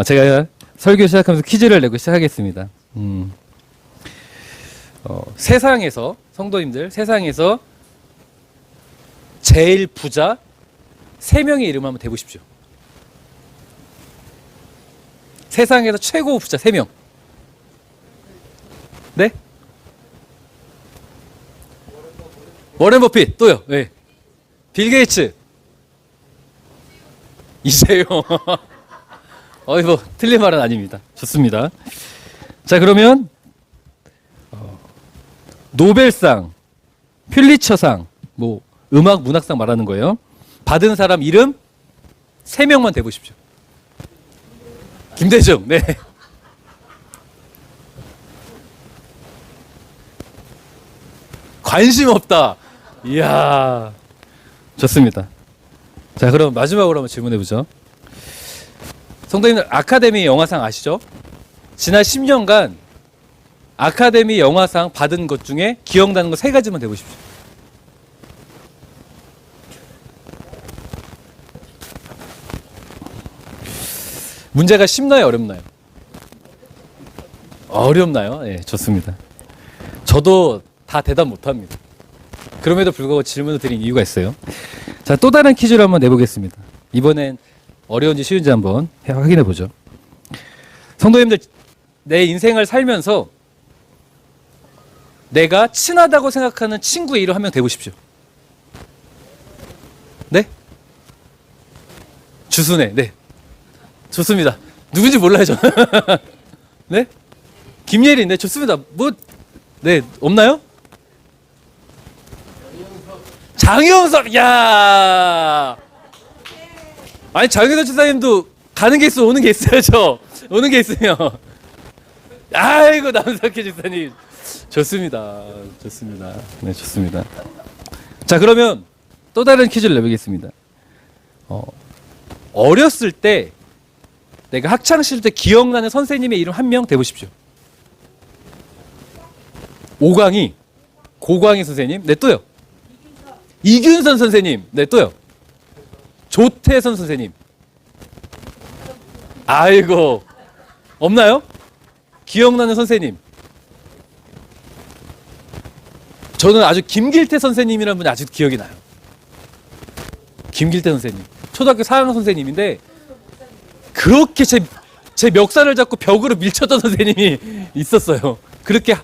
제가 설교 시작하면서 퀴즈를 내고 시작하겠습니다. 세상에서 성도님들 세상에서 제일 부자 3명의 이름 한번 대보십시오. 세상에서 최고 부자 3명. 네? 워렌 버핏 또요. 네. 빌 게이츠. 이세요. 뭐 틀린 말은 아닙니다. 좋습니다. 자, 그러면 노벨상, 퓰리처상, 뭐 음악 문학상 말하는 거예요. 받은 사람 이름 3명만 대보십시오. 김대중. 네. 관심 없다. 이야, 좋습니다. 자, 그럼 마지막으로 한번 질문해 보죠. 성도님들 아카데미 영화상 아시죠? 지난 10년간 아카데미 영화상 받은 것 중에 기억나는 거 3가지만 대보십시오. 문제가 쉽나요, 어렵나요? 어렵나요? 예, 좋습니다. 저도 다 대답 못합니다. 그럼에도 불구하고 질문을 드린 이유가 있어요. 자, 또 다른 퀴즈를 한번 내보겠습니다. 이번엔 어려운지 쉬운지 한번 확인해 보죠. 성도님들, 내 인생을 살면서 내가 친하다고 생각하는 친구의 이름 1명 대보십시오. 네? 주순애. 네. 좋습니다. 누군지 몰라요, 저는. 네? 김예린. 네, 좋습니다. 네, 없나요? 장영석. 야, 아니 장영석 지사님도 가는 게 있어 오는 게 있어야죠. 오는 게 있으면. 아이고, 남석희 지사님. 좋습니다. 좋습니다. 네, 좋습니다. 자, 그러면 또 다른 퀴즈를 내보겠습니다. 어렸을 때 내가 학창 시절 때 기억나는 선생님의 이름 1명 대보십시오. 오광희, 고광희 선생님. 네, 또요. 이균선 선생님. 네, 또요. 조태선 선생님. 아이고, 없나요? 기억나는 선생님. 저는 아주 김길태 선생님이라는 분이 아직도 기억이 나요. 김길태 선생님. 초등학교 4학년 선생님인데 그렇게 제 멱살을 잡고 벽으로 밀쳤던 선생님이 있었어요. 그렇게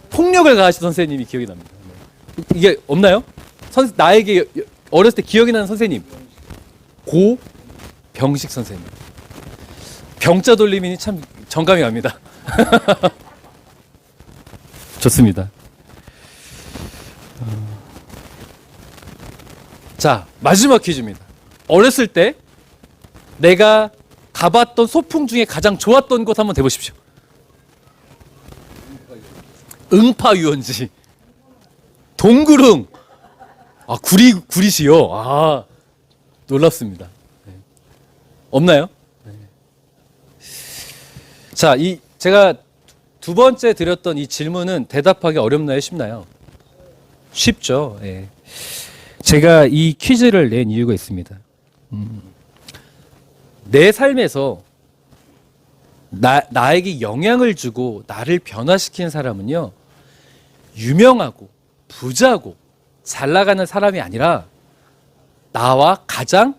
폭력을 가하신 선생님이 기억이 납니다. 이게 없나요? 나에게 어렸을 때 기억이 나는 선생님. 고병식 선생님. 병자 돌림이니 참 정감이 갑니다. 좋습니다. 자, 마지막 퀴즈입니다. 어렸을 때 내가 가봤던 소풍 중에 가장 좋았던 곳 한번 대보십시오. 응파유원지. 동구릉. 아, 구리시요. 아, 놀랍습니다. 네. 없나요? 네. 자, 제가 두 번째 드렸던 이 질문은 대답하기 어렵나요, 쉽나요? 쉽죠. 네. 제가 이 퀴즈를 낸 이유가 있습니다. 내 삶에서 나에게 영향을 주고 나를 변화시키는 사람은요, 유명하고 부자고 잘 나가는 사람이 아니라 나와 가장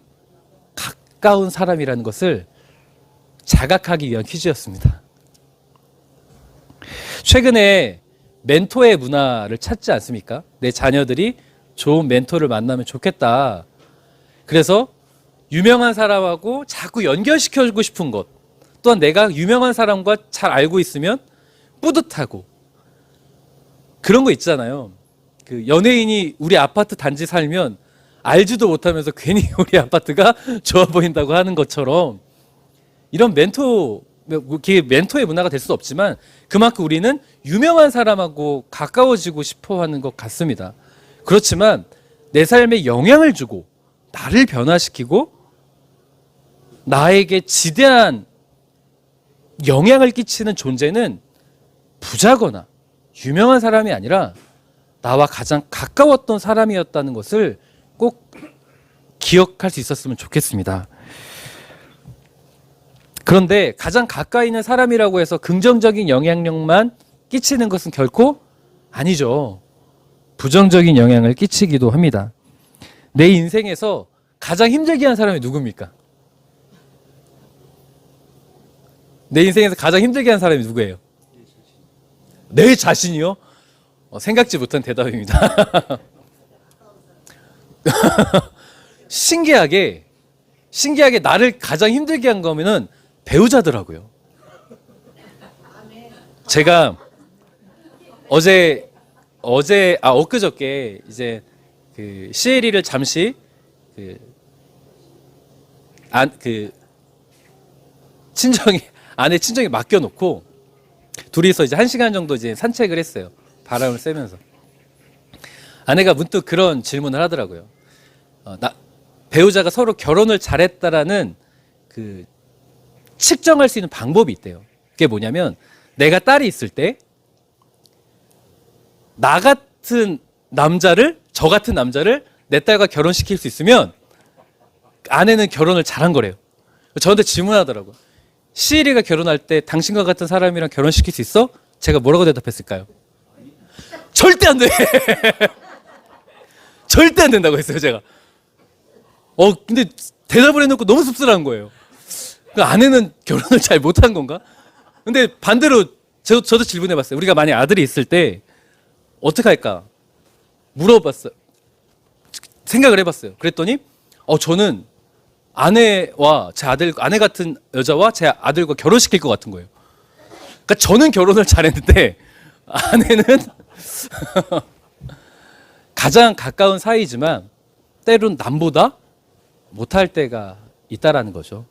가까운 사람이라는 것을 자각하기 위한 퀴즈였습니다. 최근에 멘토의 문화를 찾지 않습니까? 내 자녀들이 좋은 멘토를 만나면 좋겠다. 그래서 유명한 사람하고 자꾸 연결시켜주고 싶은 것, 또한 내가 유명한 사람과 잘 알고 있으면 뿌듯하고 그런 거 있잖아요. 그 연예인이 우리 아파트 단지 살면 알지도 못하면서 괜히 우리 아파트가 좋아 보인다고 하는 것처럼 이런 멘토의 문화가 될 수 없지만 그만큼 우리는 유명한 사람하고 가까워지고 싶어 하는 것 같습니다. 그렇지만 내 삶에 영향을 주고 나를 변화시키고 나에게 지대한 영향을 끼치는 존재는 부자거나 유명한 사람이 아니라 나와 가장 가까웠던 사람이었다는 것을 꼭 기억할 수 있었으면 좋겠습니다. 그런데 가장 가까이 있는 사람이라고 해서 긍정적인 영향력만 끼치는 것은 결코 아니죠. 부정적인 영향을 끼치기도 합니다. 내 인생에서 가장 힘들게 한 사람이 누굽니까? 내 인생에서 가장 힘들게 한 사람이 누구예요? 내 자신이요? 생각지 못한 대답입니다. 신기하게 나를 가장 힘들게 한 거면은 배우자더라고요. 제가 엊그저께 이제 그 CLE를 잠시 아내 친정에 맡겨놓고 둘이서 이제 1시간 정도 이제 산책을 했어요. 바람을 쐬면서. 아내가 문득 그런 질문을 하더라고요. 배우자가 서로 결혼을 잘했다라는 그 측정할 수 있는 방법이 있대요. 그게 뭐냐면 내가 딸이 있을 때 저 같은 남자를 내 딸과 결혼시킬 수 있으면 아내는 결혼을 잘한 거래요. 저한테 질문하더라고요. 시일이가 결혼할 때 당신과 같은 사람이랑 결혼시킬 수 있어? 제가 뭐라고 대답했을까요? 절대 안 돼! 절대 안 된다고 했어요, 제가. 근데 대답을 해놓고 너무 씁쓸한 거예요. 그 아내는 결혼을 잘 못한 건가? 근데 반대로 저도 질문해봤어요. 우리가 만약 아들이 있을 때 어떻게 할까? 물어봤어요. 생각을 해봤어요. 그랬더니 저는 아내 같은 여자와 제 아들과 결혼시킬 것 같은 거예요. 그러니까 저는 결혼을 잘했는데 아내는 가장 가까운 사이지만 때론 남보다 못할 때가 있다라는 거죠.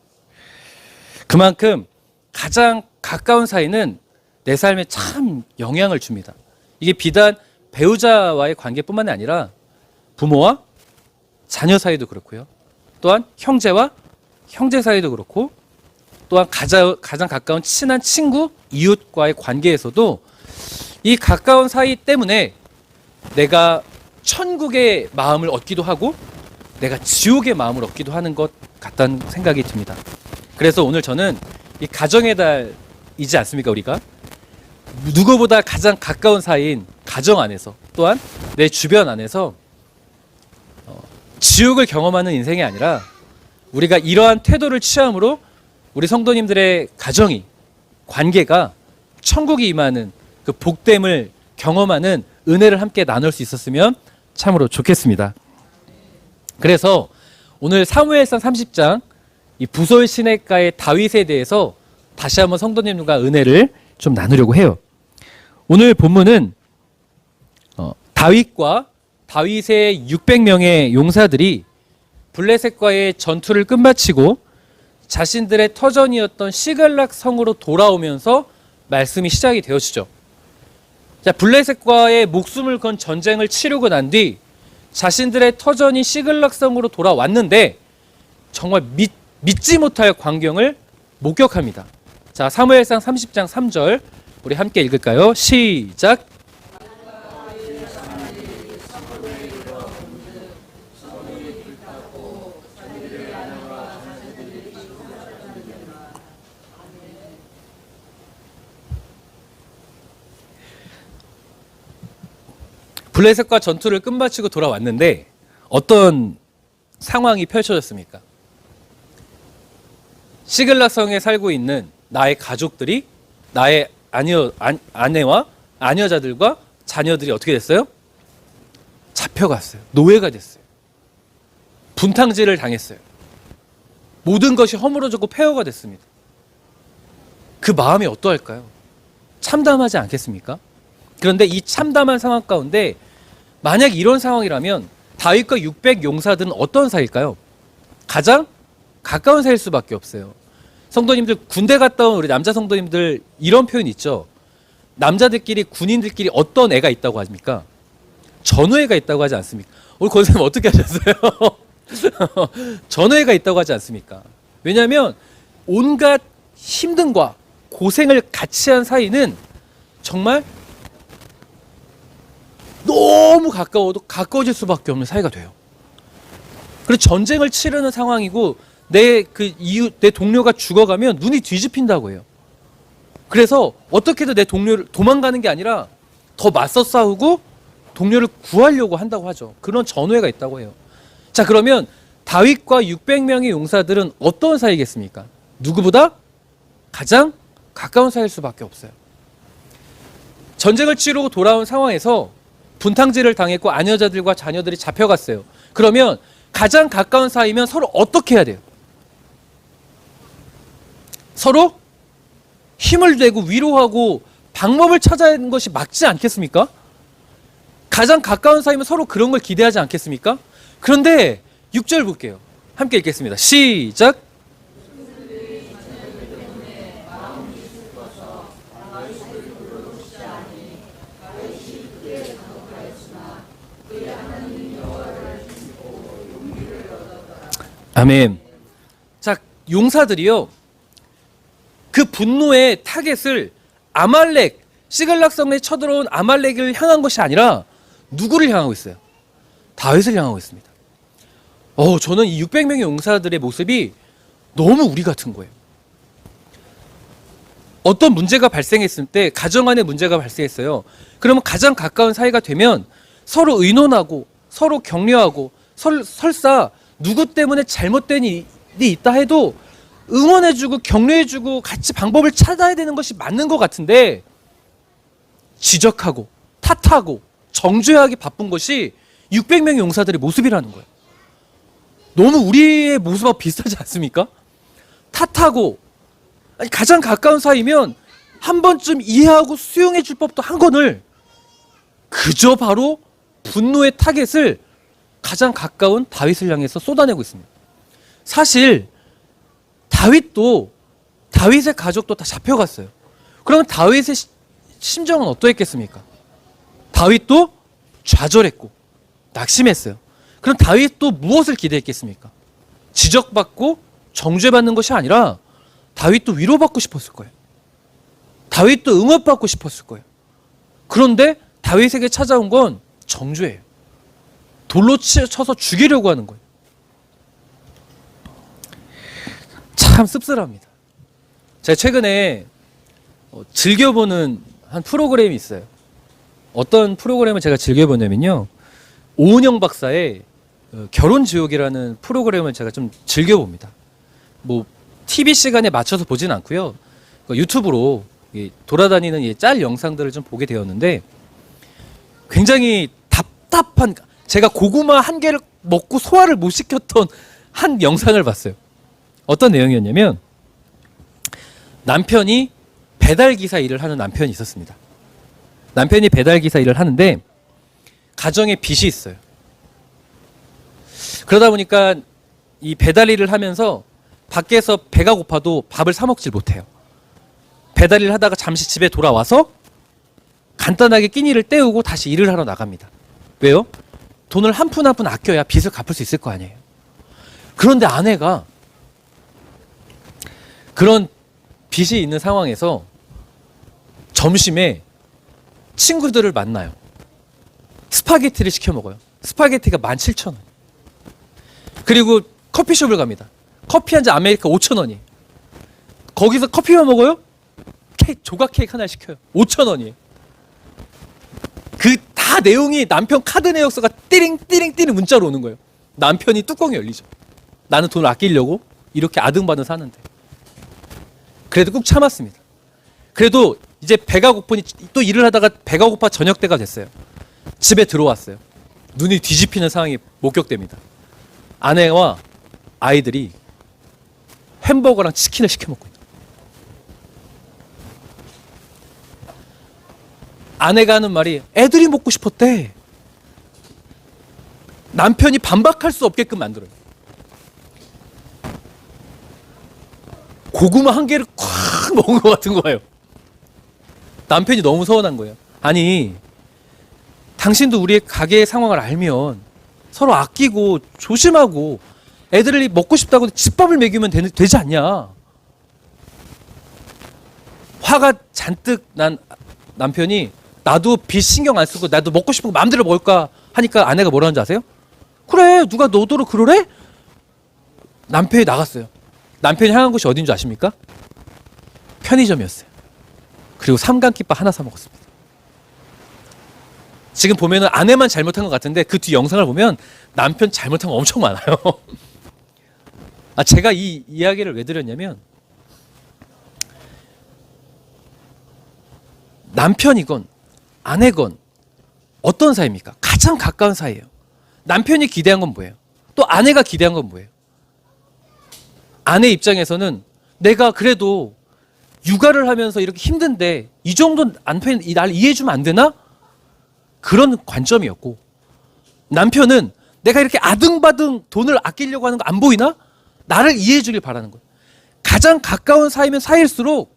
그만큼 가장 가까운 사이는 내 삶에 참 영향을 줍니다. 이게 비단 배우자와의 관계뿐만 아니라 부모와 자녀 사이도 그렇고요. 또한 형제와 형제 사이도 그렇고 또한 가장 가까운 친한 친구, 이웃과의 관계에서도 이 가까운 사이 때문에 내가 천국의 마음을 얻기도 하고 내가 지옥의 마음을 얻기도 하는 것 같다는 생각이 듭니다. 그래서 오늘 저는 이 가정의 달이지 않습니까? 우리가 누구보다 가장 가까운 사이인 가정 안에서 또한 내 주변 안에서 지옥을 경험하는 인생이 아니라 우리가 이러한 태도를 취함으로 우리 성도님들의 가정이 관계가 천국이 임하는 그 복됨을 경험하는 은혜를 함께 나눌 수 있었으면 참으로 좋겠습니다. 그래서 오늘 사무엘상 30장 이 부솔 시냇가의 다윗에 대해서 다시 한번 성도님들과 은혜를 좀 나누려고 해요. 오늘 본문은 다윗과 다윗의 600명의 용사들이 블레셋과의 전투를 끝마치고 자신들의 터전이었던 시글락 성으로 돌아오면서 말씀이 시작이 되어지죠. 자, 블레셋과의 목숨을 건 전쟁을 치르고 난 뒤 자신들의 터전이 시글락 성으로 돌아왔는데 정말 믿지 못할 광경을 목격합니다. 자, 사무엘상 30장 3절 우리 함께 읽을까요? 시작. 블레셋과 전투를 끝마치고 돌아왔는데 어떤 상황이 펼쳐졌습니까? 시글락 성에 살고 있는 나의 가족들이 나의 아내와 아녀자들과 자녀들이 어떻게 됐어요? 잡혀갔어요. 노예가 됐어요. 분탕질을 당했어요. 모든 것이 허물어졌고 폐허가 됐습니다. 그 마음이 어떠할까요? 참담하지 않겠습니까? 그런데 이 참담한 상황 가운데 만약 이런 상황이라면 다윗과 600 용사들은 어떤 사이일까요? 가장 가까운 사이일 수밖에 없어요. 성도님들 군대 갔다 온 우리 남자 성도님들 이런 표현 있죠. 남자들끼리 군인들끼리 어떤 애가 있다고 합니까? 전우애가 있다고 하지 않습니까? 오늘 권사님 어떻게 하셨어요? 전우애가 있다고 하지 않습니까? 왜냐하면 온갖 힘듦과 고생을 같이 한 사이는 정말 너무 가까워도 가까워질 수밖에 없는 사이가 돼요. 그리고 전쟁을 치르는 상황이고 내 그 이웃, 내 동료가 죽어가면 눈이 뒤집힌다고 해요. 그래서 어떻게든 내 동료를 도망가는 게 아니라 더 맞서 싸우고 동료를 구하려고 한다고 하죠. 그런 전우회가 있다고 해요. 자, 그러면 다윗과 600명의 용사들은 어떤 사이겠습니까? 누구보다 가장 가까운 사이일 수밖에 없어요. 전쟁을 치르고 돌아온 상황에서 분탕질을 당했고 아녀자들과 자녀들이 잡혀갔어요. 그러면 가장 가까운 사이면 서로 어떻게 해야 돼요? 서로 힘을 내고 위로하고 방법을 찾아야 하는 것이 맞지 않겠습니까? 가장 가까운 사이면 서로 그런 걸 기대하지 않겠습니까? 그런데 6절 볼게요. 함께 읽겠습니다. 시작. 아멘. 자, 용사들이요, 그 분노의 타겟을 아말렉, 시글락 성에 쳐들어온 아말렉을 향한 것이 아니라 누구를 향하고 있어요? 다윗을 향하고 있습니다. 저는 이 600명의 용사들의 모습이 너무 우리 같은 거예요. 어떤 문제가 발생했을 때, 가정 안에 문제가 발생했어요. 그러면 가장 가까운 사이가 되면 서로 의논하고 서로 격려하고 설사 누구 때문에 잘못된 일이 있다 해도 응원해주고 격려해주고 같이 방법을 찾아야 되는 것이 맞는 것 같은데, 지적하고 탓하고 정죄하기 바쁜 것이 600명의 용사들의 모습이라는 거예요. 너무 우리의 모습하고 비슷하지 않습니까? 탓하고, 아니, 가장 가까운 사이면 한 번쯤 이해하고 수용해 줄 법도 한 건을 그저 바로 분노의 타겟을 가장 가까운 다윗을 향해서 쏟아내고 있습니다. 사실 다윗의 가족도 다 잡혀갔어요. 그러면 다윗의 심정은 어떠했겠습니까? 다윗도 좌절했고 낙심했어요. 그럼 다윗도 무엇을 기대했겠습니까? 지적받고 정죄받는 것이 아니라 다윗도 위로받고 싶었을 거예요. 다윗도 응원받고 싶었을 거예요. 그런데 다윗에게 찾아온 건 정죄예요. 돌로 쳐서 죽이려고 하는 거예요. 참 씁쓸합니다. 제가 최근에 즐겨보는 한 프로그램이 있어요. 어떤 프로그램을 제가 즐겨보냐면요, 오은영 박사의 결혼지옥이라는 프로그램을 제가 좀 즐겨봅니다. 뭐 TV 시간에 맞춰서 보진 않고요, 유튜브로 돌아다니는 짤 영상들을 좀 보게 되었는데, 굉장히 답답한, 제가 고구마 한 개를 먹고 소화를 못 시켰던 한 영상을 봤어요. 어떤 내용이었냐면, 남편이 배달기사 일을 하는 남편이 있었습니다. 남편이 배달기사 일을 하는데 가정에 빚이 있어요. 그러다 보니까 이 배달 일을 하면서 밖에서 배가 고파도 밥을 사 먹질 못해요. 배달 일을 하다가 잠시 집에 돌아와서 간단하게 끼니를 때우고 다시 일을 하러 나갑니다. 왜요? 돈을 한 푼 한 푼 아껴야 빚을 갚을 수 있을 거 아니에요. 그런데 아내가 그런 빚이 있는 상황에서 점심에 친구들을 만나요. 스파게티를 시켜 먹어요. 스파게티가 17,000원. 그리고 커피숍을 갑니다. 커피 한 잔 아메리카 5,000원이에요. 거기서 커피만 먹어요? 조각 케이크 하나 시켜요. 5,000원이에요. 그 다 내용이 남편 카드 내역서가 띠링띠링띠링 문자로 오는 거예요. 남편이 뚜껑이 열리죠. 나는 돈을 아끼려고 이렇게 아등바등 사는데. 그래도 꾹 참았습니다. 그래도 이제 배가 고프니 또 일을 하다가 배가 고파 저녁 때가 됐어요. 집에 들어왔어요. 눈이 뒤집히는 상황이 목격됩니다. 아내와 아이들이 햄버거랑 치킨을 시켜 먹고 있다. 아내가 하는 말이 애들이 먹고 싶었대. 남편이 반박할 수 없게끔 만들어요. 고구마 한 개를 콱 먹은 것 같은 거예요. 남편이 너무 서운한 거예요. 아니, 당신도 우리의 가게의 상황을 알면 서로 아끼고 조심하고 애들이 먹고 싶다고 집밥을 먹이면 되지 않냐. 화가 잔뜩 난 남편이 나도 빚 신경 안 쓰고 나도 먹고 싶은 거 마음대로 먹을까 하니까 아내가 뭐라는지 아세요? 그래, 누가 너더러 그러래? 남편이 나갔어요. 남편이 향한 곳이 어딘 줄 아십니까? 편의점이었어요. 그리고 삼각김밥 하나 사 먹었습니다. 지금 보면은 아내만 잘못한 것 같은데 그 뒤 영상을 보면 남편 잘못한 거 엄청 많아요. 제가 이 이야기를 왜 드렸냐면, 남편이건 아내건 어떤 사이입니까? 가장 가까운 사이예요. 남편이 기대한 건 뭐예요? 또 아내가 기대한 건 뭐예요? 아내 입장에서는 내가 그래도 육아를 하면서 이렇게 힘든데 이 정도 남편이 날 이해해주면 안 되나? 그런 관점이었고, 남편은 내가 이렇게 아등바등 돈을 아끼려고 하는 거 안 보이나? 나를 이해해주길 바라는 거예요. 가장 가까운 사이면 사이일수록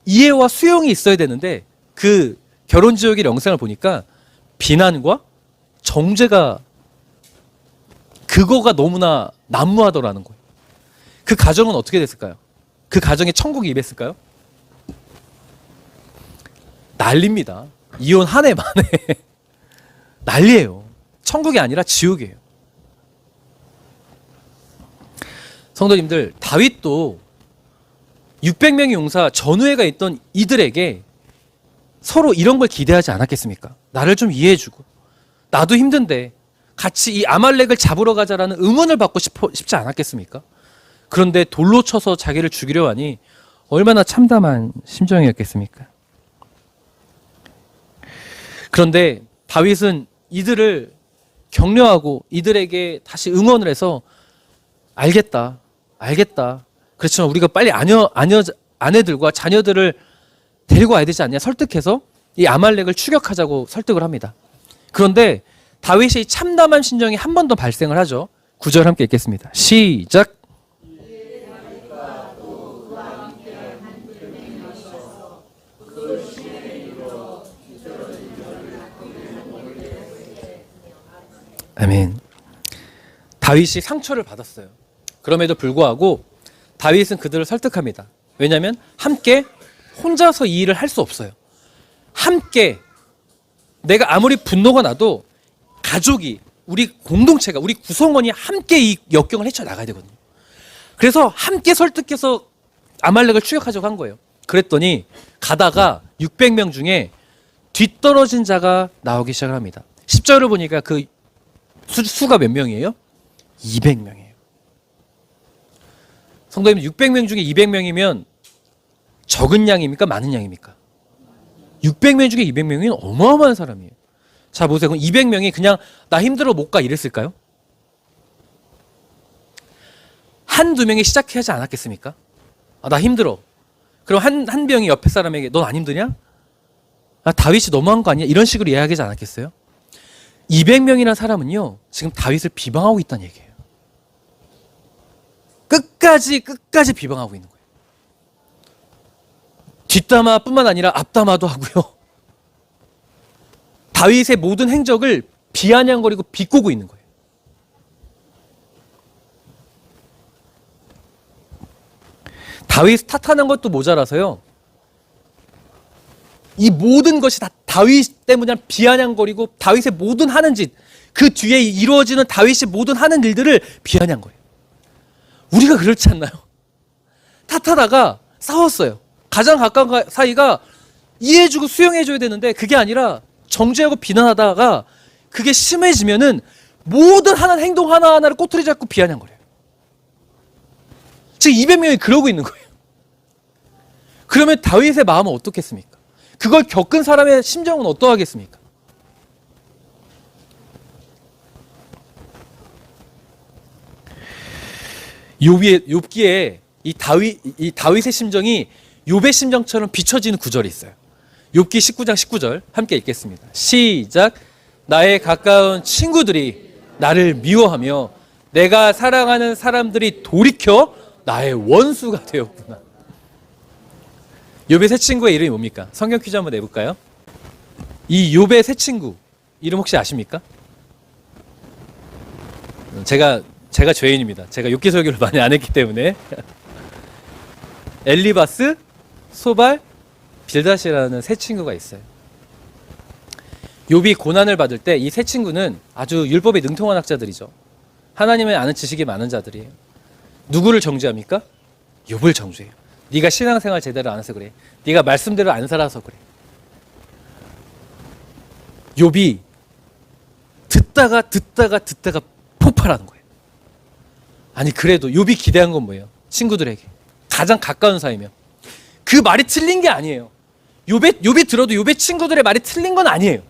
이해와 수용이 있어야 되는데, 그 결혼지옥의 영상을 보니까 비난과 정죄가, 그거가 너무나 난무하더라는 거예요. 그 가정은 어떻게 됐을까요? 그 가정에 천국이 임했을까요? 난립니다. 이혼 한 해 만에 난리예요. 천국이 아니라 지옥이에요. 성도님들, 다윗도 600명의 용사 전우회가 있던 이들에게 서로 이런 걸 기대하지 않았겠습니까? 나를 좀 이해해주고, 나도 힘든데 같이 이 아말렉을 잡으러 가자라는 응원을 받고 싶지 않았겠습니까? 그런데 돌로 쳐서 자기를 죽이려 하니 얼마나 참담한 심정이었겠습니까? 그런데 다윗은 이들을 격려하고 이들에게 다시 응원을 해서, 알겠다. 그렇지만 우리가 빨리 아내들과 자녀들을 데리고 와야 되지 않냐 설득해서 이 아말렉을 추격하자고 설득을 합니다. 그런데 다윗의 참담한 심정이 한 번 더 발생을 하죠. 9절 함께 읽겠습니다. 시작. 아멘. 다윗이 상처를 받았어요. 그럼에도 불구하고 다윗은 그들을 설득합니다. 왜냐하면 함께 혼자서 이 일을 할 수 없어요. 함께, 내가 아무리 분노가 나도 가족이, 우리 공동체가, 우리 구성원이 함께 이 역경을 헤쳐나가야 되거든요. 그래서 함께 설득해서 아말렉을 추격하자고 한 거예요. 그랬더니 가다가 600명 중에 뒤떨어진 자가 나오기 시작을 합니다. 10절을 보니까 그 수가 몇 명이에요? 200명이에요. 성도님, 600명 중에 200명이면 적은 양입니까? 많은 양입니까? 600명 중에 200명이면 어마어마한 사람이에요. 자, 보세요. 그럼 200명이 그냥 나 힘들어 못 가 이랬을까요? 한두 명이 시작하지 않았겠습니까? 나 힘들어. 그럼 한 명이 옆에 사람에게 넌 안 힘드냐? 다윗이 너무한 거 아니야? 이런 식으로 이야기하지 않았겠어요? 200명이라는 사람은요, 지금 다윗을 비방하고 있다는 얘기예요. 끝까지 비방하고 있는 거예요. 뒷담화뿐만 아니라 앞담화도 하고요. 다윗의 모든 행적을 비아냥거리고 비꼬고 있는 거예요. 다윗 탓하는 것도 모자라서요, 이 모든 것이 다 다윗 때문에 비아냥거리고 다윗의 모든 하는 짓, 그 뒤에 이루어지는 다윗이 모든 하는 일들을 비아냥거려요. 우리가 그렇지 않나요? 탓하다가 싸웠어요. 가장 가까운 사이가 이해해주고 수용해줘야 되는데 그게 아니라 정죄하고 비난하다가 그게 심해지면은 모든 하는 행동 하나하나를 꼬투리 잡고 비아냥거려요. 지금 200명이 그러고 있는 거예요. 그러면 다윗의 마음은 어떻겠습니까? 그걸 겪은 사람의 심정은 어떠하겠습니까? 욥기에 이 다윗의 심정이 욥의 심정처럼 비춰지는 구절이 있어요. 욥기 19장 19절 함께 읽겠습니다. 시작. 나의 가까운 친구들이 나를 미워하며 내가 사랑하는 사람들이 돌이켜 나의 원수가 되었구나. 욥의 새 친구의 이름이 뭡니까? 성경 퀴즈 한번 내볼까요? 이 욥의 새 친구 이름 혹시 아십니까? 제가 죄인입니다. 제가 욥기 설교를 많이 안 했기 때문에. 엘리바스, 소발, 빌닷이라는 세 친구가 있어요. 욥이 고난을 받을 때 이 세 친구는 아주 율법에 능통한 학자들이죠. 하나님의 아는 지식이 많은 자들이에요. 누구를 정죄합니까? 욥을 정죄해요. 네가 신앙생활 제대로 안 해서 그래. 네가 말씀대로 안 살아서 그래. 욥이 듣다가 폭발하는 거예요. 아니 그래도 욥이 기대한 건 뭐예요? 친구들에게 가장 가까운 사이면 그 말이 틀린 게 아니에요. 욥이 들어도 욥의 친구들의 말이 틀린 건 아니에요.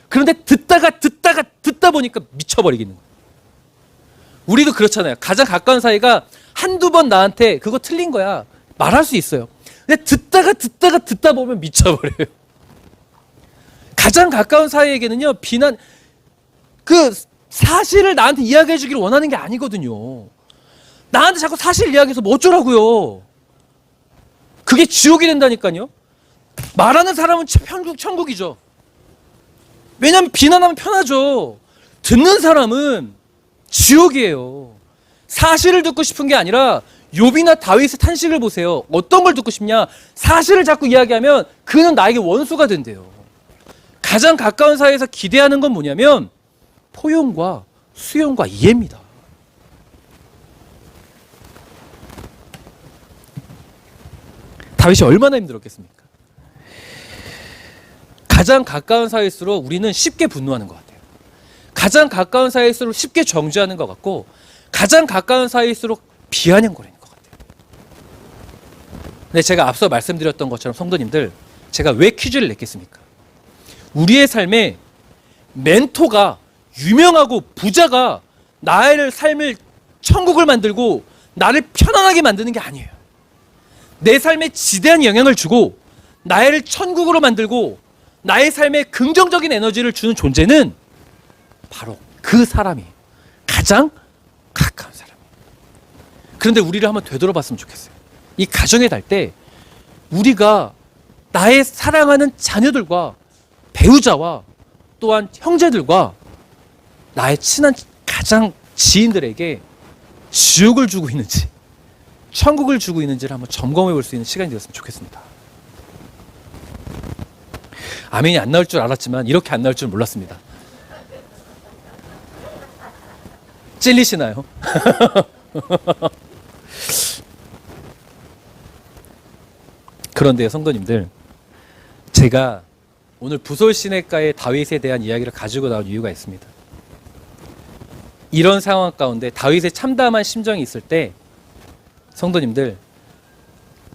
그런데 듣다 보니까 미쳐버리겠는 거예요. 우리도 그렇잖아요. 가장 가까운 사이가 한두 번 나한테 그거 틀린 거야 말할 수 있어요. 근데 듣다 보면 미쳐버려요. 가장 가까운 사이에게는요, 비난, 그 사실을 나한테 이야기해 주기를 원하는 게 아니거든요. 나한테 자꾸 사실 이야기해서 뭐 어쩌라고요. 그게 지옥이 된다니까요. 말하는 사람은 천국이죠. 왜냐하면 비난하면 편하죠. 듣는 사람은 지옥이에요. 사실을 듣고 싶은 게 아니라 욥이나 다윗의 탄식을 보세요. 어떤 걸 듣고 싶냐? 사실을 자꾸 이야기하면 그는 나에게 원수가 된대요. 가장 가까운 사이에서 기대하는 건 뭐냐면 포용과 수용과 이해입니다. 다윗이 얼마나 힘들었겠습니까? 가장 가까운 사이일수록 우리는 쉽게 분노하는 것 같아요. 가장 가까운 사이일수록 쉽게 정죄하는 것 같고 가장 가까운 사이일수록 비아냥거리는 것 같아요. 근데 제가 앞서 말씀드렸던 것처럼 성도님들, 제가 왜 퀴즈를 냈겠습니까? 우리의 삶에 멘토가 유명하고 부자가 나의 삶을 천국을 만들고 나를 편안하게 만드는 게 아니에요. 내 삶에 지대한 영향을 주고 나를 천국으로 만들고 나의 삶에 긍정적인 에너지를 주는 존재는 바로 그 사람이에요. 가장 가까운 사람. 그런데 우리를 한번 되돌아봤으면 좋겠어요. 이 가정에 달 때 우리가 나의 사랑하는 자녀들과 배우자와 또한 형제들과 나의 친한 가장 지인들에게 지옥을 주고 있는지 천국을 주고 있는지를 한번 점검해 볼 수 있는 시간이 되었으면 좋겠습니다. 아멘이 안 나올 줄 알았지만 이렇게 안 나올 줄 몰랐습니다. 찔리시나요? 그런데요, 성도님들, 제가 오늘 부솔 시내가의 다윗에 대한 이야기를 가지고 나온 이유가 있습니다. 이런 상황 가운데 다윗의 참담한 심정이 있을 때 성도님들,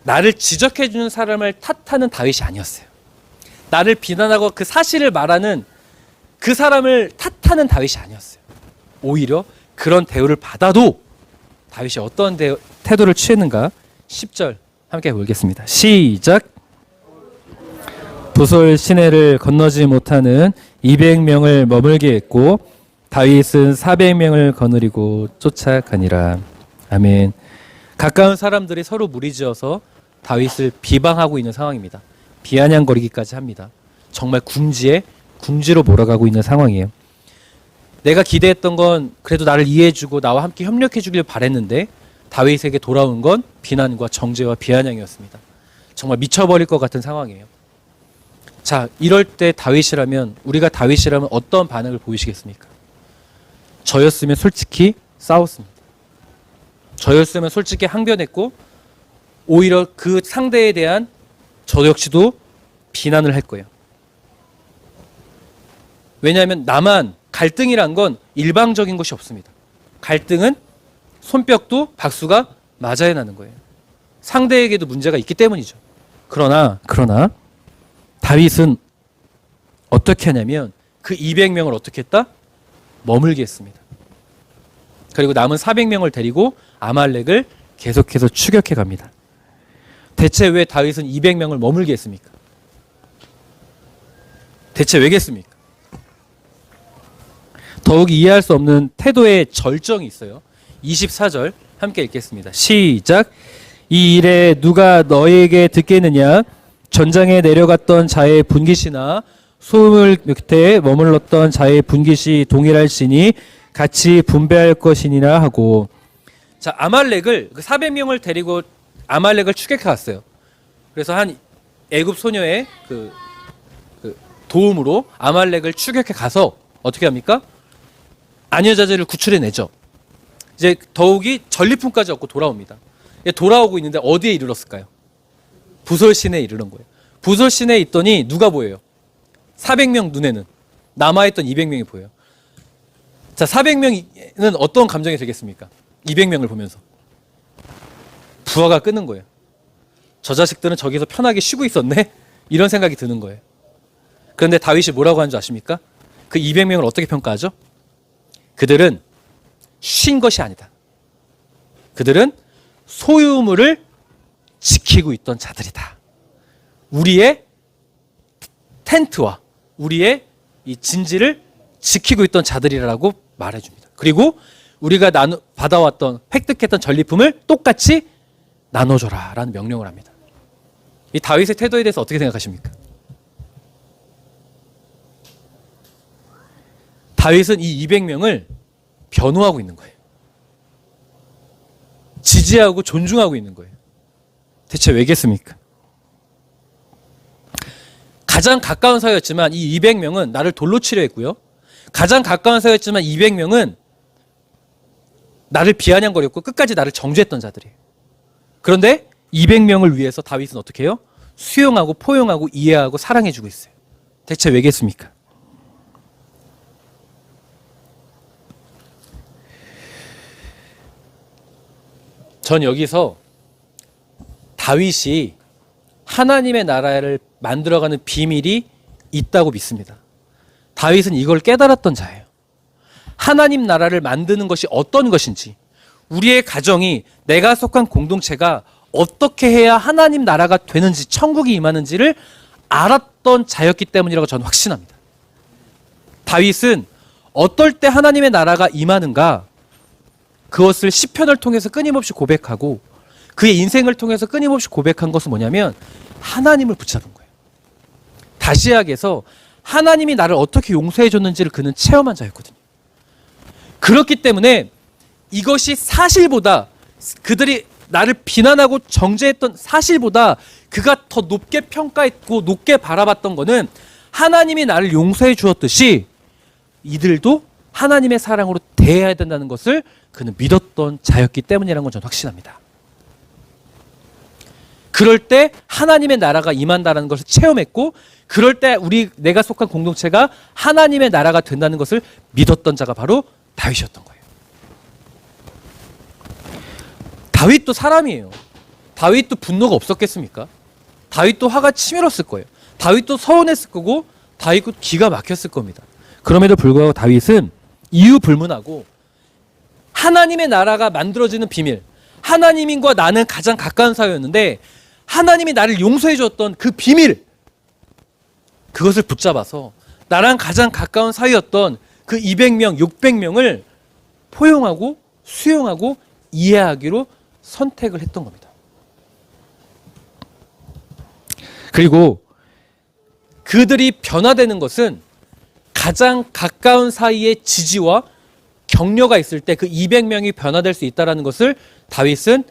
나를 지적해주는 사람을 탓하는 다윗이 아니었어요. 나를 비난하고 그 사실을 말하는 그 사람을 탓하는 다윗이 아니었어요. 오히려 그런 대우를 받아도 다윗이 어떤 태도를 취했는가 10절 함께 보겠습니다. 시작. 부솔 시내를 건너지 못하는 200명을 머물게 했고 다윗은 400명을 거느리고 쫓아가니라. 아멘. 가까운 사람들이 서로 무리지어서 다윗을 비방하고 있는 상황입니다. 비아냥거리기까지 합니다. 정말 궁지로 몰아가고 있는 상황이에요. 내가 기대했던 건 그래도 나를 이해해주고 나와 함께 협력해주길 바랬는데 다윗에게 돌아온 건 비난과 정죄와 비아냥이었습니다. 정말 미쳐버릴 것 같은 상황이에요. 자, 이럴 때 다윗이라면, 우리가 다윗이라면 어떤 반응을 보이시겠습니까? 저였으면 솔직히 싸웠습니다. 저였으면 솔직히 항변했고 오히려 그 상대에 대한 저 역시도 비난을 할 거예요. 왜냐하면 나만 갈등이란 건 일방적인 것이 없습니다. 갈등은 손뼉도 박수가 맞아야 나는 거예요. 상대에게도 문제가 있기 때문이죠. 그러나 다윗은 어떻게 하냐면 그 200명을 어떻게 했다? 머물게 했습니다. 그리고 남은 400명을 데리고 아말렉을 계속해서 추격해 갑니다. 대체 왜 다윗은 200명을 머물게 했습니까? 대체 왜겠습니까? 더욱 이해할 수 없는 태도의 절정이 있어요. 24절 함께 읽겠습니다. 시작. 이 일에 누가 너에게 듣겠느냐? 전장에 내려갔던 자의 분깃이나 소물 곁에 머물렀던 자의 분깃이 동일할지니 같이 분배할 것이니라 하고. 자, 아말렉을 그 400명을 데리고 아말렉을 추격해 갔어요. 그래서 한 애굽 소녀의 그 도움으로 아말렉을 추격해 가서 어떻게 합니까? 아녀자제를 구출해 내죠. 이제 더욱이 전리품까지 얻고 돌아옵니다. 돌아오고 있는데 어디에 이르렀을까요? 부솔 시내에 이르는 거예요. 부솔 시내에 있더니 누가 보여요? 400명 눈에는 남아있던 200명이 보여요. 자, 400명은 어떤 감정이 들겠습니까? 200명을 보면서 부하가 끄는 거예요. 저 자식들은 저기서 편하게 쉬고 있었네? 이런 생각이 드는 거예요. 그런데 다윗이 뭐라고 하는 줄 아십니까? 그 200명을 어떻게 평가하죠? 그들은 쉰 것이 아니다. 그들은 소유물을 지키고 있던 자들이다. 우리의 텐트와 우리의 이 진지를 지키고 있던 자들이라고 말해줍니다. 그리고 우리가 받아왔던 획득했던 전리품을 똑같이 나눠줘라 라는 명령을 합니다. 이 다윗의 태도에 대해서 어떻게 생각하십니까? 다윗은 이 200명을 변호하고 있는 거예요. 지지하고 존중하고 있는 거예요. 대체 왜겠습니까? 가장 가까운 사이였지만 이 200명은 나를 돌로 치려 했고요. 가장 가까운 사이였지만 200명은 나를 비아냥거렸고 끝까지 나를 정죄했던 자들이에요. 그런데 200명을 위해서 다윗은 어떻게 해요? 수용하고 포용하고 이해하고 사랑해주고 있어요. 대체 왜겠습니까? 전 여기서 다윗이 하나님의 나라를 만들어가는 비밀이 있다고 믿습니다. 다윗은 이걸 깨달았던 자예요. 하나님 나라를 만드는 것이 어떤 것인지, 우리의 가정이, 내가 속한 공동체가 어떻게 해야 하나님 나라가 되는지, 천국이 임하는지를 알았던 자였기 때문이라고 저는 확신합니다. 다윗은 어떨 때 하나님의 나라가 임하는가, 그것을 시편을 통해서 끊임없이 고백하고 그의 인생을 통해서 끊임없이 고백한 것은 뭐냐면 하나님을 붙잡은 거예요. 다시약에서 하나님이 나를 어떻게 용서해 줬는지를 그는 체험한 자였거든요. 그렇기 때문에 이것이 사실보다, 그들이 나를 비난하고 정죄했던 사실보다 그가 더 높게 평가했고 높게 바라봤던 것은 하나님이 나를 용서해 주었듯이 이들도 하나님의 사랑으로 대해야 된다는 것을 그는 믿었던 자였기 때문이라는 건 저는 확신합니다. 그럴 때 하나님의 나라가 임한다는 것을 체험했고, 그럴 때 내가 속한 공동체가 하나님의 나라가 된다는 것을 믿었던 자가 바로 다윗이었던 거예요. 다윗도 사람이에요. 다윗도 분노가 없었겠습니까? 다윗도 화가 치밀었을 거예요. 다윗도 서운했을 거고, 다윗도 기가 막혔을 겁니다. 그럼에도 불구하고 다윗은 이유 불문하고 하나님의 나라가 만들어지는 비밀, 하나님과 나는 가장 가까운 사이였는데 하나님이 나를 용서해 주었던 그 비밀, 그것을 붙잡아서 나랑 가장 가까운 사이였던 그 200명, 600명을 포용하고 수용하고 이해하기로 선택을 했던 겁니다. 그리고 그들이 변화되는 것은 가장 가까운 사이의 지지와 격려가 있을 때 그 200명이 변화될 수 있다는 것을 다윗은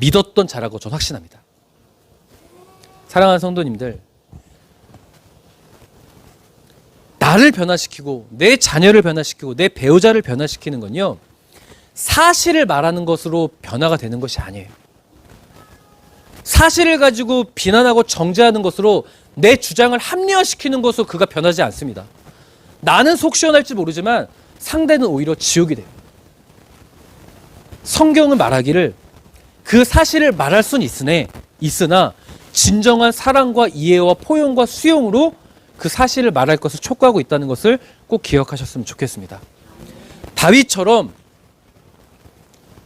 믿었던 자라고 저는 확신합니다. 사랑하는 성도님들, 나를 변화시키고 내 자녀를 변화시키고 내 배우자를 변화시키는 건요, 사실을 말하는 것으로 변화가 되는 것이 아니에요. 사실을 가지고 비난하고 정죄하는 것으로 내 주장을 합리화시키는 것으로 그가 변하지 않습니다. 나는 속 시원할지 모르지만 상대는 오히려 지옥이 돼요. 성경은 말하기를 그 사실을 말할 수는 있으나 진정한 사랑과 이해와 포용과 수용으로 그 사실을 말할 것을 촉구하고 있다는 것을 꼭 기억하셨으면 좋겠습니다. 다윗처럼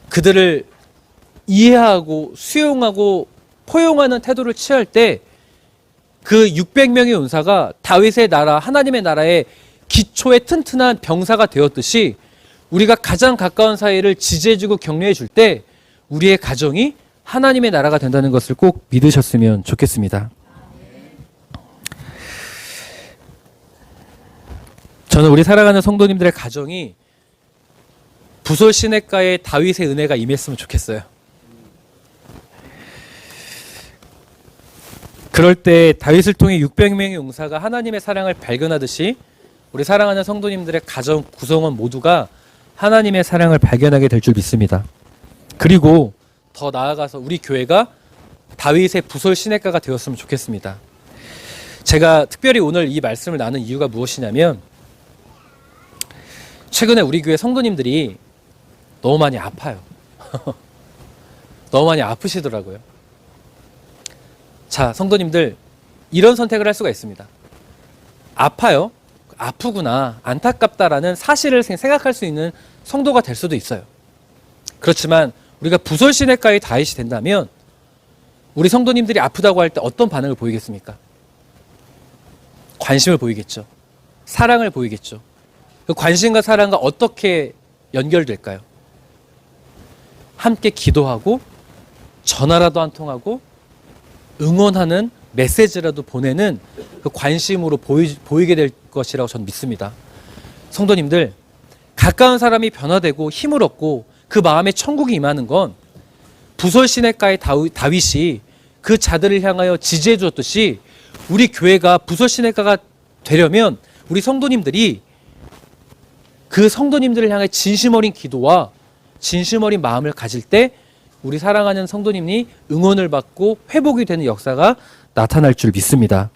그들을 이해하고 수용하고 포용하는 태도를 취할 때 그 600명의 용사가 다윗의 나라, 하나님의 나라의 기초에 튼튼한 병사가 되었듯이 우리가 가장 가까운 사이를 지지해주고 격려해줄 때 우리의 가정이 하나님의 나라가 된다는 것을 꼭 믿으셨으면 좋겠습니다. 저는 우리 사랑하는 성도님들의 가정이 부솔 시냇가에 다윗의 은혜가 임했으면 좋겠어요. 그럴 때 다윗을 통해 600명의 용사가 하나님의 사랑을 발견하듯이 우리 사랑하는 성도님들의 가정 구성원 모두가 하나님의 사랑을 발견하게 될 줄 믿습니다. 그리고 더 나아가서 우리 교회가 다윗의 부솔 시냇가가 되었으면 좋겠습니다. 제가 특별히 오늘 이 말씀을 나눈 이유가 무엇이냐면 최근에 우리 교회 성도님들이 너무 많이 아파요. 너무 많이 아프시더라고요. 자, 성도님들 이런 선택을 할 수가 있습니다. 아파요. 아프구나. 안타깝다라는 사실을 생각할 수 있는 성도가 될 수도 있어요. 그렇지만 우리가 부솔 시냇가의 다윗이 된다면 우리 성도님들이 아프다고 할 때 어떤 반응을 보이겠습니까? 관심을 보이겠죠. 사랑을 보이겠죠. 그 관심과 사랑과 어떻게 연결될까요? 함께 기도하고 전화라도 한 통하고 응원하는 메시지라도 보내는 그 관심으로 보이게 될 것이라고 저는 믿습니다. 성도님들, 가까운 사람이 변화되고 힘을 얻고 그 마음에 천국이 임하는 건 부솔 시냇가의 다윗이 그 자들을 향하여 지지해 주었듯이 우리 교회가 부솔 시냇가가 되려면 우리 성도님들이 그 성도님들을 향해 진심 어린 기도와 진심 어린 마음을 가질 때 우리 사랑하는 성도님이 응원을 받고 회복이 되는 역사가 나타날 줄 믿습니다.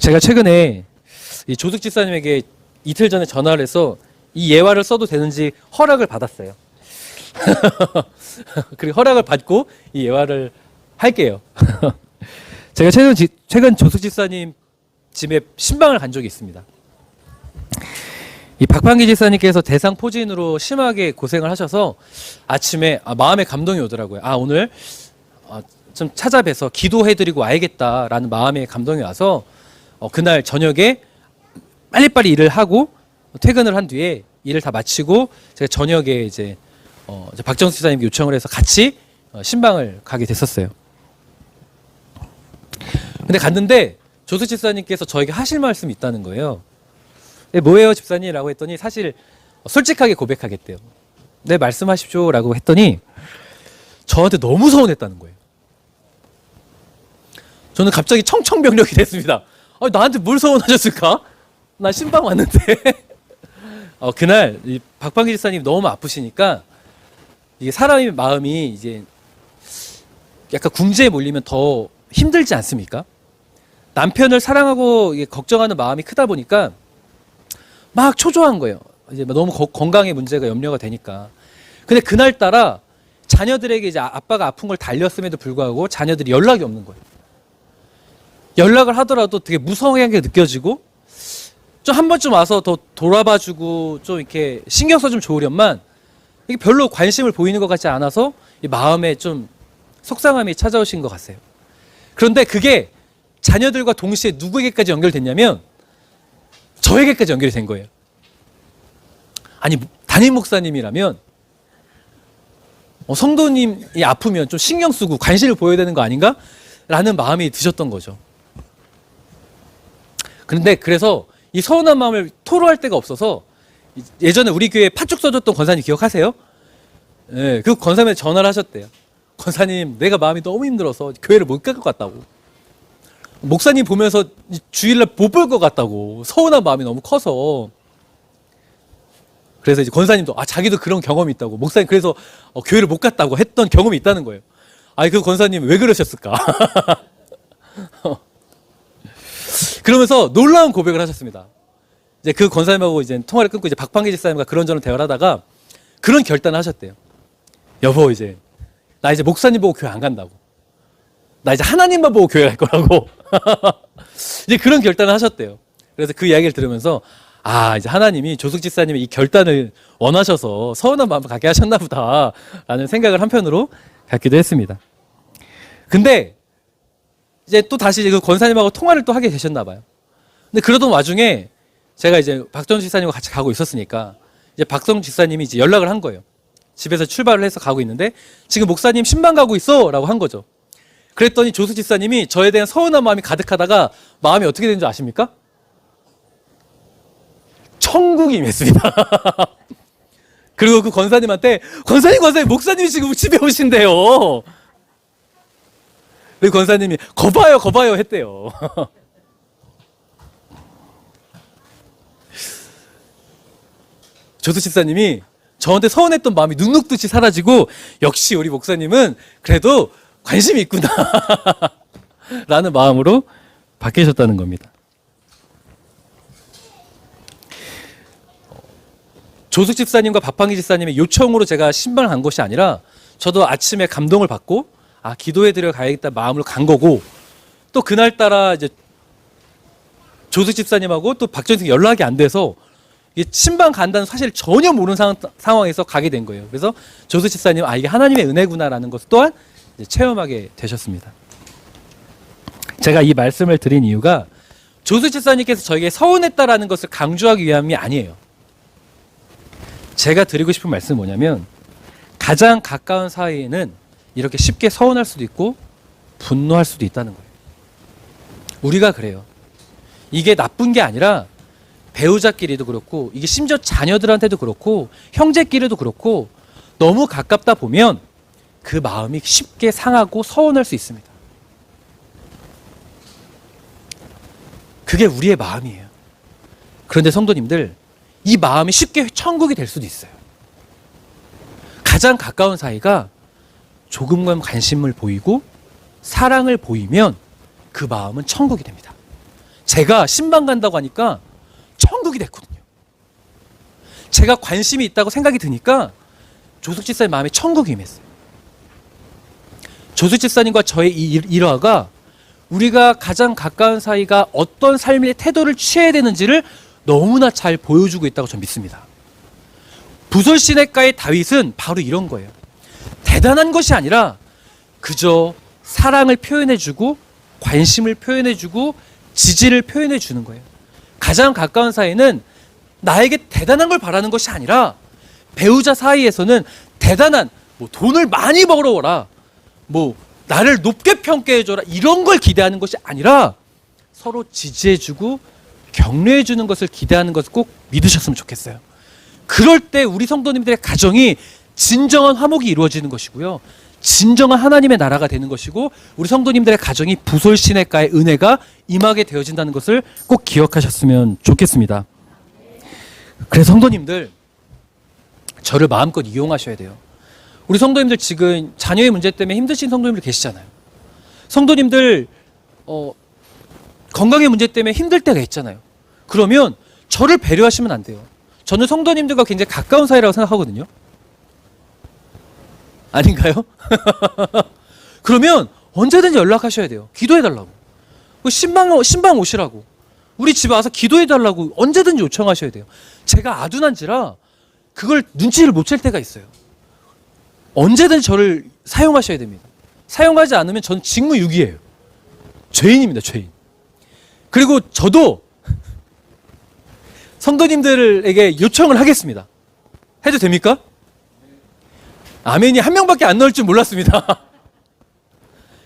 제가 최근에 이 조숙 집사님에게 이틀 전에 전화를 해서 이 예화를 써도 되는지 허락을 받았어요. 그리고 허락을 받고 이 예화를 할게요. 제가 최근 조숙 집사님 집에 신방을 간 적이 있습니다. 이 박판기 집사님께서 대상 포진으로 심하게 고생을 하셔서 아침에 마음에 감동이 오더라고요. 오늘 좀 찾아뵈서 기도해드리고 와야겠다라는 마음에 감동이 와서 그날 저녁에 빨리빨리 일을 하고 퇴근을 한 뒤에 일을 다 마치고 제가 저녁에 이제 박정수 집사님께 요청을 해서 같이 신방을 가게 됐었어요. 근데 갔는데 조수 집사님께서 저에게 하실 말씀이 있다는 거예요. 네, 뭐예요 집사님이라고 했더니 사실 솔직하게 고백하겠대요. 네, 말씀하십시오 라고 했더니 저한테 너무 서운했다는 거예요. 저는 갑자기 청청병력이 됐습니다. 나한테 뭘 서운하셨을까? 나 신방 왔는데. 그날 이 박판기 집사님 너무 아프시니까 이게 사람의 마음이 이제 약간 궁지에 몰리면 더 힘들지 않습니까? 남편을 사랑하고 걱정하는 마음이 크다 보니까 막 초조한 거예요. 이제 너무 건강에 문제가 염려가 되니까. 근데 그날따라 자녀들에게 이제 아빠가 아픈 걸 달렸음에도 불구하고 자녀들이 연락이 없는 거예요. 연락을 하더라도 되게 무성하게 느껴지고 좀 한 번쯤 와서 더 돌아봐주고 좀 이렇게 신경 써주면 좋으련만 이게 별로 관심을 보이는 것 같지 않아서 이 마음에 좀 속상함이 찾아오신 것 같아요. 그런데 그게 자녀들과 동시에 누구에게까지 연결됐냐면 저에게까지 연결이 된 거예요. 아니, 담임 목사님이라면 성도님이 아프면 좀 신경 쓰고 관심을 보여야 되는 거 아닌가? 라는 마음이 드셨던 거죠. 그런데 그래서 이 서운한 마음을 토로할 데가 없어서 예전에 우리 교회에 팥죽 써줬던 권사님 기억하세요? 네, 그 권사님한테 전화를 하셨대요. 권사님, 내가 마음이 너무 힘들어서 교회를 못 갈 것 같다고. 목사님 보면서 주일날 못 볼 것 같다고. 서운한 마음이 너무 커서. 그래서 이제 권사님도 자기도 그런 경험이 있다고. 목사님 그래서 교회를 못 갔다고 했던 경험이 있다는 거예요. 그 권사님 왜 그러셨을까? 그러면서 놀라운 고백을 하셨습니다. 이제 그 권사님하고 이제 통화를 끊고 이제 박판기 집사님과 그런저런 대화를 하다가 그런 결단을 하셨대요. 여보, 나 이제 목사님 보고 교회 안 간다고. 나 이제 하나님만 보고 교회 갈 거라고. 이제 그런 결단을 하셨대요. 그래서 그 이야기를 들으면서 이제 하나님이 조숙 집사님의 이 결단을 원하셔서 서운한 마음을 갖게 하셨나 보다 라는 생각을 한편으로 갖기도 했습니다. 근데 이제 또 다시 그 권사님하고 통화를 또 하게 되셨나 봐요. 근데 그러던 와중에 제가 이제 박정 집사님과 같이 가고 있었으니까 이제 박정 집사님이 이제 연락을 한 거예요. 집에서 출발을 해서 가고 있는데 지금 목사님 신방 가고 있어 라고 한 거죠. 그랬더니 조숙 집사님이 저에 대한 서운한 마음이 가득하다가 마음이 어떻게 되는 줄 아십니까? 천국이 임했습니다. 그리고 그 권사님한테 권사님 목사님이 지금 집에 오신대요. 그리고 권사님이 거봐요 했대요. 조수 집사님이 저한테 서운했던 마음이 눅눅듯이 사라지고 역시 우리 목사님은 그래도 관심이 있구나 라는 마음으로 바뀌셨다는 겁니다. 조숙 집사님과 박판기 집사님의 요청으로 제가 신방을 간 것이 아니라 저도 아침에 감동을 받고 기도해드려 가야겠다 마음으로 간 거고, 또 그날따라 이제 조숙 집사님하고 또 박정희 선생님 연락이 안 돼서 신방 간다는 사실을 전혀 모르는 상황에서 가게 된 거예요. 그래서 조숙 집사님 이게 하나님의 은혜구나라는 것을 또한 이제 체험하게 되셨습니다. 제가 이 말씀을 드린 이유가 조숙 집사님께서 저에게 서운했다라는 것을 강조하기 위함이 아니에요. 제가 드리고 싶은 말씀은 뭐냐면, 가장 가까운 사이에는 이렇게 쉽게 서운할 수도 있고 분노할 수도 있다는 거예요. 우리가 그래요. 이게 나쁜 게 아니라 배우자끼리도 그렇고, 이게 심지어 자녀들한테도 그렇고, 형제끼리도 그렇고, 너무 가깝다 보면 그 마음이 쉽게 상하고 서운할 수 있습니다. 그게 우리의 마음이에요. 그런데 성도님들, 이 마음이 쉽게 천국이 될 수도 있어요. 가장 가까운 사이가 조금만 관심을 보이고 사랑을 보이면 그 마음은 천국이 됩니다. 제가 신방 간다고 하니까 천국이 됐거든요. 제가 관심이 있다고 생각이 드니까 조숙 집사님 마음에 천국이 임했어요. 조숙 집사님과 저의 이 일화가 우리가 가장 가까운 사이가 어떤 삶의 태도를 취해야 되는지를 너무나 잘 보여주고 있다고 저는 믿습니다. 부솔 시냇가의 다윗은 바로 이런 거예요. 대단한 것이 아니라 그저 사랑을 표현해주고 관심을 표현해주고 지지를 표현해주는 거예요. 가장 가까운 사이는 나에게 대단한 걸 바라는 것이 아니라, 배우자 사이에서는 대단한 돈을 많이 벌어오라, 나를 높게 평가해줘라, 이런 걸 기대하는 것이 아니라 서로 지지해주고 격려해주는 것을 기대하는 것을 꼭 믿으셨으면 좋겠어요. 그럴 때 우리 성도님들의 가정이 진정한 화목이 이루어지는 것이고요, 진정한 하나님의 나라가 되는 것이고, 우리 성도님들의 가정이 부솔 시냇가의 은혜가 임하게 되어진다는 것을 꼭 기억하셨으면 좋겠습니다. 그래서 성도님들, 저를 마음껏 이용하셔야 돼요. 우리 성도님들 지금 자녀의 문제 때문에 힘드신 성도님들 계시잖아요. 성도님들 건강의 문제 때문에 힘들 때가 있잖아요. 그러면 저를 배려하시면 안 돼요. 저는 성도님들과 굉장히 가까운 사이라고 생각하거든요. 아닌가요? 그러면 언제든지 연락하셔야 돼요. 기도해달라고. 신방 오시라고. 우리 집에 와서 기도해달라고 언제든지 요청하셔야 돼요. 제가 아둔한지라 그걸 눈치를 못 챌 때가 있어요. 언제든지 저를 사용하셔야 됩니다. 사용하지 않으면 전 직무유기예요. 죄인입니다, 죄인. 그리고 저도 성도님들에게 요청을 하겠습니다. 해도 됩니까? 아멘이 한 명밖에 안 나올 줄 몰랐습니다.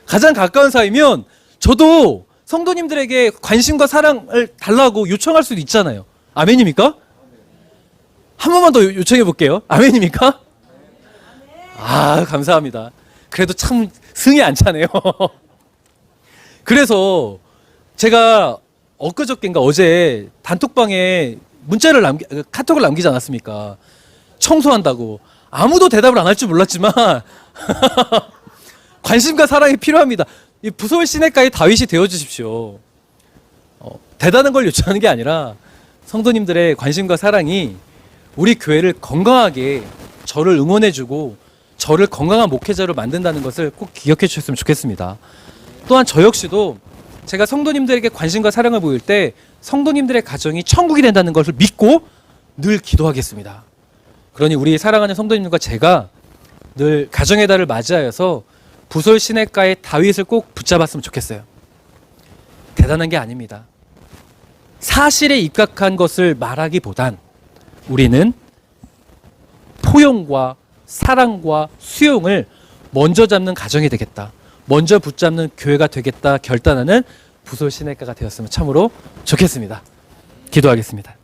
가장 가까운 사이면 저도 성도님들에게 관심과 사랑을 달라고 요청할 수도 있잖아요. 아멘입니까? 한 번만 더 요청해 볼게요. 아멘입니까? 감사합니다. 그래도 참 승이 안 차네요. 그래서 제가 엊그저께인가 어제 단톡방에 카톡을 남기지 않았습니까? 청소한다고. 아무도 대답을 안 할 줄 몰랐지만 관심과 사랑이 필요합니다. 이 부솔 시냇가의 다윗이 되어주십시오. 대단한 걸 요청하는 게 아니라 성도님들의 관심과 사랑이 우리 교회를 건강하게, 저를 응원해주고 저를 건강한 목회자로 만든다는 것을 꼭 기억해 주셨으면 좋겠습니다. 또한 저 역시도 제가 성도님들에게 관심과 사랑을 보일 때 성도님들의 가정이 천국이 된다는 것을 믿고 늘 기도하겠습니다. 그러니 우리 사랑하는 성도님들과 제가 늘 가정의 달을 맞이하여서 부솔 시냇가의 다윗을 꼭 붙잡았으면 좋겠어요. 대단한 게 아닙니다. 사실에 입각한 것을 말하기보단 우리는 포용과 사랑과 수용을 먼저 잡는 가정이 되겠다, 먼저 붙잡는 교회가 되겠다 결단하는 부솔 시냇가가 되었으면 참으로 좋겠습니다. 기도하겠습니다.